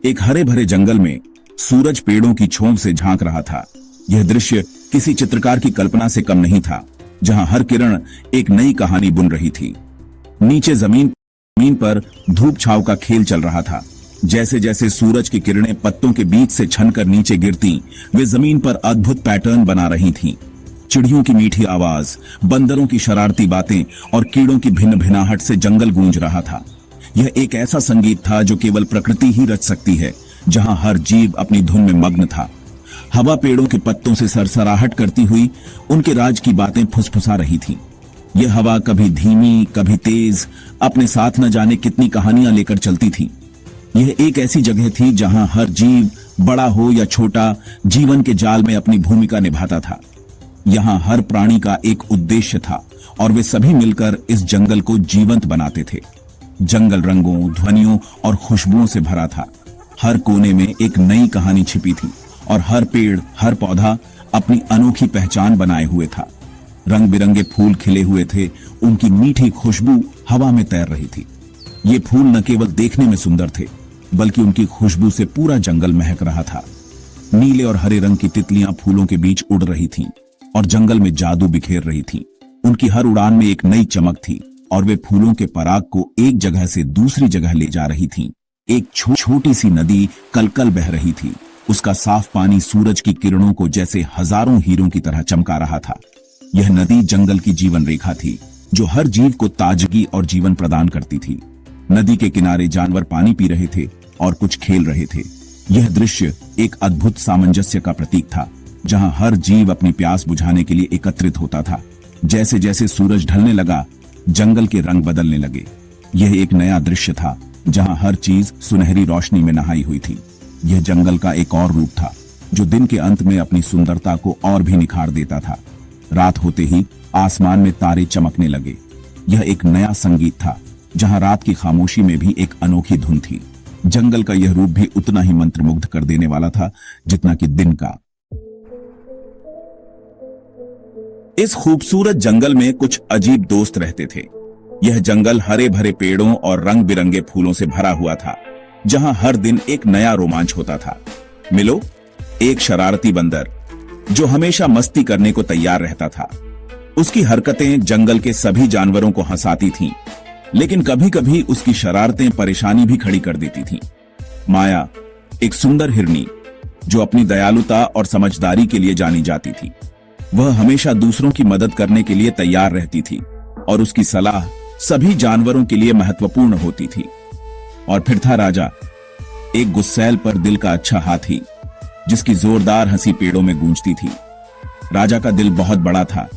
एक हरे भरे जंगल में सूरज पेड़ों की छोंव से झांक रहा था। यह दृश्य किसी चित्रकार की कल्पना से कम नहीं था, जहां हर किरण एक नई कहानी बुन रही थी। नीचे जमीन पर धूप छांव का खेल चल रहा था। जैसे जैसे सूरज की किरणें पत्तों के बीच से छनकर नीचे गिरती, वे जमीन पर अद्भुत पैटर्न बना रही थीं। चिड़ियों की मीठी आवाज, बंदरों की शरारती बातें और कीड़ों की भिन्न भिन्नाहट से जंगल गूंज रहा था। यह एक ऐसा संगीत था जो केवल प्रकृति ही रच सकती है, जहां हर जीव अपनी धुन में मग्न था। हवा पेड़ों के पत्तों से सरसराहट करती हुई उनके राज की बातें फुसफुसा रही थी। यह हवा कभी धीमी, कभी तेज, अपने साथ न जाने कितनी कहानियां लेकर चलती थी। यह एक ऐसी जगह थी जहां हर जीव, बड़ा हो या छोटा, जीवन के जाल में अपनी भूमिका निभाता था। यहां हर प्राणी का एक उद्देश्य था और वे सभी मिलकर इस जंगल को जीवंत बनाते थे। जंगल रंगों, ध्वनियों और खुशबुओं से भरा था। हर कोने में एक नई कहानी छिपी थी और हर पेड़, हर पौधा अपनी अनोखी पहचान बनाए हुए था। रंग बिरंगे फूल खिले हुए थे, उनकी मीठी खुशबू हवा में तैर रही थी। ये फूल न केवल देखने में सुंदर थे, बल्कि उनकी खुशबू से पूरा जंगल महक रहा था। नीले और हरे रंग की तितलियां फूलों के बीच उड़ रही थीं और जंगल में जादू बिखेर रही थीं। उनकी हर उड़ान में एक नई चमक थी और वे फूलों के पराग को एक जगह से दूसरी जगह ले जा रही थीं। एक छोटी सी नदी कलकल बह रही थी। उसका साफ पानी सूरज की किरणों को जैसे हजारों हीरों की तरह चमका रहा था। यह नदी जंगल की जीवन रेखा थी, जो हर जीव को ताजगी और जीवन प्रदान करती थी। नदी के किनारे जानवर पानी पी रहे थे और कुछ खेल रहे थे। यह दृश्य एक अद्भुत सामंजस्य का प्रतीक था, जहां हर जीव अपनी प्यास बुझाने के लिए एकत्रित होता था। जैसे जैसे सूरज ढलने लगा, जंगल के रंग बदलने लगे। यह एक नया दृश्य था, जहां हर चीज सुनहरी रोशनी में नहाई हुई थी। यह जंगल का एक और रूप था, जो दिन के अंत में अपनी सुंदरता को और भी निखार देता था। रात होते ही आसमान में तारे चमकने लगे। यह एक नया संगीत था, जहां रात की खामोशी में भी एक अनोखी धुन थी। जंगल का यह रूप भी उतना ही मंत्रमुग्ध कर देने वाला था जितना कि दिन का। इस खूबसूरत जंगल में कुछ अजीब दोस्त रहते थे। यह जंगल हरे भरे पेड़ों और रंग बिरंगे फूलों से भरा हुआ था, जहां हर दिन एक नया रोमांच होता था। मिलो, एक शरारती बंदर जो हमेशा मस्ती करने को तैयार रहता था। उसकी हरकतें जंगल के सभी जानवरों को हंसाती थीं, लेकिन कभी कभी उसकी शरारतें परेशानी भी खड़ी कर देती थीं। माया, एक सुंदर हिरनी जो अपनी दयालुता और समझदारी के लिए जानी जाती थी। वह हमेशा दूसरों की मदद करने के लिए तैयार रहती थी और उसकी सलाह सभी जानवरों के लिए महत्वपूर्ण होती थी। और फिर था राजा, एक गुस्सैल पर दिल का अच्छा हाथी, जिसकी जोरदार हंसी पेड़ों में गूंजती थी। राजा का दिल बहुत बड़ा था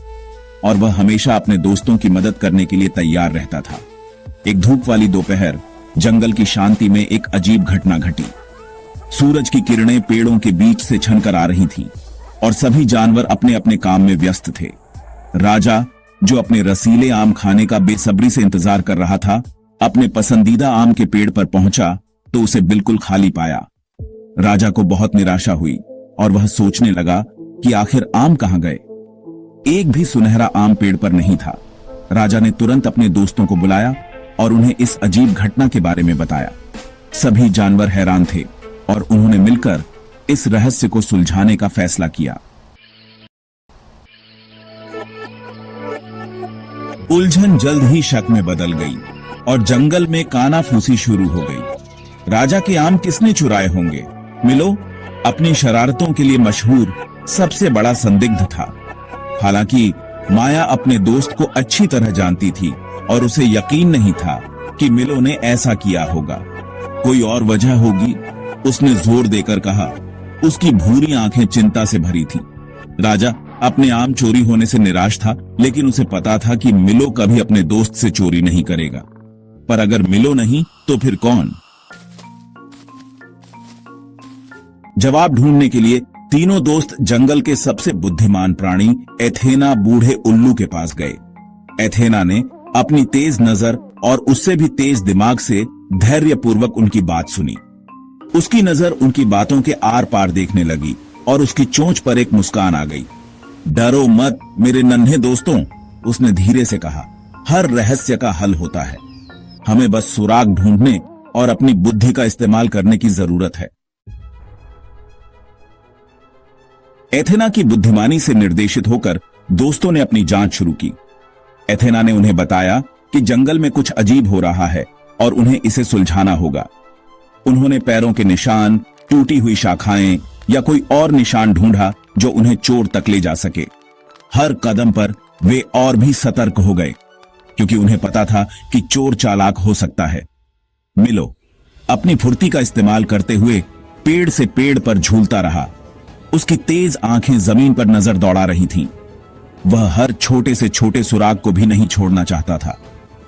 और वह हमेशा अपने दोस्तों की मदद करने के लिए तैयार रहता था। एक धूप वाली दोपहर जंगल की शांति में एक अजीब घटना घटी। सूरज की किरणें पेड़ों के बीच से छनकर आ रही थीं और सभी जानवर अपने अपने काम में व्यस्त थे। राजा, जो अपने रसीले आम खाने का बेसब्री से इंतजार कर रहा था, अपने पसंदीदा आम के पेड़ पर पहुंचा तो उसे बिल्कुल खाली पाया। राजा को बहुत निराशा हुई और वह सोचने लगा कि आखिर आम कहां गए। एक भी सुनहरा आम पेड़ पर नहीं था। राजा ने तुरंत अपने दोस्तों को बुलाया और उन्हें इस अजीब घटना के बारे में बताया। सभी जानवर हैरान थे और उन्होंने मिलकर इस रहस्य को सुलझाने का फैसला किया। उलझन जल्द ही शक में बदल गई और जंगल में कानाफूसी शुरू हो गई। राजा के आम किसने चुराए होंगे? मिलो, अपनी शरारतों के लिए मशहूर सबसे बड़ा संदिग्ध था। हालांकि माया अपने दोस्त को अच्छी तरह जानती थी और उसे यकीन नहीं था कि मिलो ने ऐसा किया होगा। कोई और वजह होगी, उसने जोर देकर कहा। उसकी भूरी आंखें चिंता से भरी थीं। राजा अपने आम चोरी होने से निराश था, लेकिन उसे पता था कि मिलो कभी अपने दोस्त से चोरी नहीं करेगा। पर अगर मिलो नहीं तो फिर कौन? जवाब ढूंढने के लिए तीनों दोस्त जंगल के सबसे बुद्धिमान प्राणी एथेना बूढ़े उल्लू के पास गए। एथेना ने अपनी तेज नजर और उससे भी तेज दिमाग से धैर्यपूर्वक उनकी बात सुनी। उसकी नजर उनकी बातों के आर पार देखने लगी और उसकी चोंच पर एक मुस्कान आ गई। डरो मत मेरे नन्हे दोस्तों, उसने धीरे से कहा। हर रहस्य का हल होता है। हमें बस सुराग ढूंढने और अपनी बुद्धि का इस्तेमाल करने की जरूरत है। एथेना की बुद्धिमानी से निर्देशित होकर दोस्तों ने अपनी जांच शुरू की। एथेना ने उन्हें बताया कि जंगल में कुछ अजीब हो रहा है और उन्हें इसे सुलझाना होगा। उन्होंने पैरों के निशान, टूटी हुई शाखाएं या कोई और निशान ढूंढा जो उन्हें चोर तक ले जा सके। हर कदम पर वे और भी सतर्क हो गए, क्योंकि उन्हें पता था कि चोर चालाक हो सकता है। मिलो अपनी फुर्ती का इस्तेमाल करते हुए पेड़ से पेड़ पर झूलता रहा। उसकी तेज आंखें जमीन पर नजर दौड़ा रही थीं। वह हर छोटे से छोटे सुराग को भी नहीं छोड़ना चाहता था।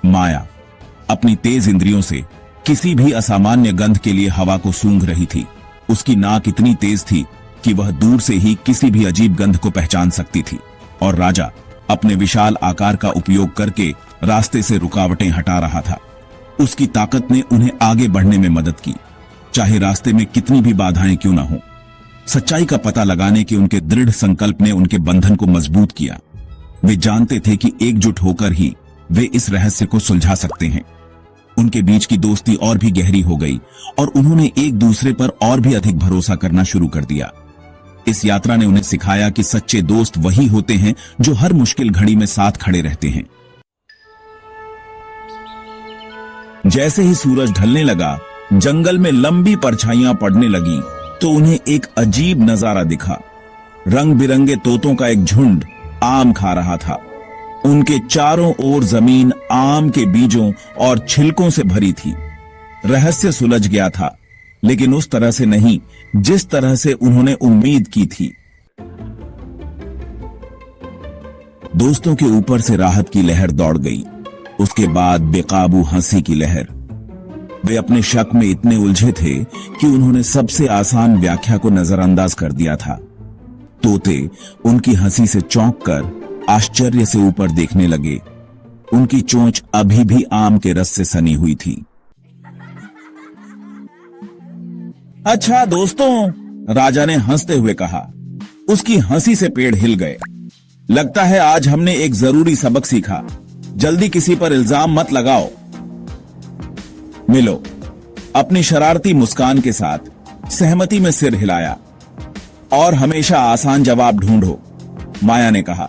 माया अपनी तेज इंद्रियों से किसी भी असामान्य गंध के लिए हवा को सूंघ रही थी। उसकी नाक इतनी तेज थी कि वह दूर से ही किसी भी अजीब गंध को पहचान सकती थी। और राजा अपने विशाल आकार का उपयोग करके रास्ते से रुकावटें हटा रहा था। उसकी ताकत ने उन्हें आगे बढ़ने में मदद की, चाहे रास्ते में कितनी भी बाधाएं क्यों ना हो। सच्चाई का पता लगाने के उनके दृढ़ संकल्प ने उनके बंधन को मजबूत किया। वे जानते थे कि एकजुट होकर ही वे इस रहस्य को सुलझा सकते हैं। उनके बीच की दोस्ती और भी गहरी हो गई और उन्होंने एक दूसरे पर और भी अधिक भरोसा करना शुरू कर दिया। इस यात्रा ने उन्हें सिखाया कि सच्चे दोस्त वही होते हैं जो हर मुश्किल घड़ी में साथ खड़े रहते हैं। जैसे ही सूरज ढलने लगा, जंगल में लंबी परछाइयां पड़ने लगी तो उन्हें एक अजीब नजारा दिखा। रंग बिरंगे तोतों का एक झुंड आम खा रहा था। उनके चारों ओर जमीन आम के बीजों और छिलकों से भरी थी। रहस्य सुलझ गया था, लेकिन उस तरह से नहीं जिस तरह से उन्होंने उम्मीद की थी। दोस्तों के ऊपर से राहत की लहर दौड़ गई। उसके बाद बेकाबू हंसी की लहर। वे अपने शक में इतने उलझे थे कि उन्होंने सबसे आसान व्याख्या को नजरअंदाज कर दिया था। तोते उनकी हंसी से चौंक कर आश्चर्य से ऊपर देखने लगे। उनकी चोंच अभी भी आम के रस से सनी हुई थी। अच्छा दोस्तों, राजा ने हंसते हुए कहा। उसकी हंसी से पेड़ हिल गए। लगता है आज हमने एक जरूरी सबक सीखा। जल्दी किसी पर इल्जाम मत लगाओ। मिलो अपनी शरारती मुस्कान के साथ सहमति में सिर हिलाया। और हमेशा आसान जवाब ढूंढो, माया ने कहा।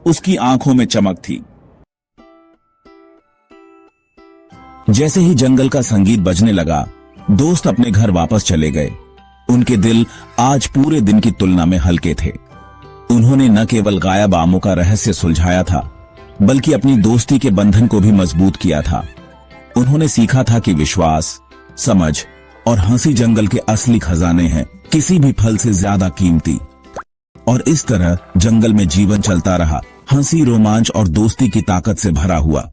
उसकी आंखों में चमक थी। जैसे ही जंगल का संगीत बजने लगा, दोस्त अपने घर वापस चले गए। उनके दिल आज पूरे दिन की तुलना में हल्के थे। उन्होंने न केवल गायब आमों का रहस्य सुलझाया था, बल्कि अपनी दोस्ती के बंधन को भी मजबूत किया था। उन्होंने सीखा था कि विश्वास, समझ और हंसी जंगल के असली खजाने हैं, किसी भी फल से ज्यादा कीमती। और इस तरह जंगल में जीवन चलता रहा, हंसी, रोमांच और दोस्ती की ताकत से भरा हुआ।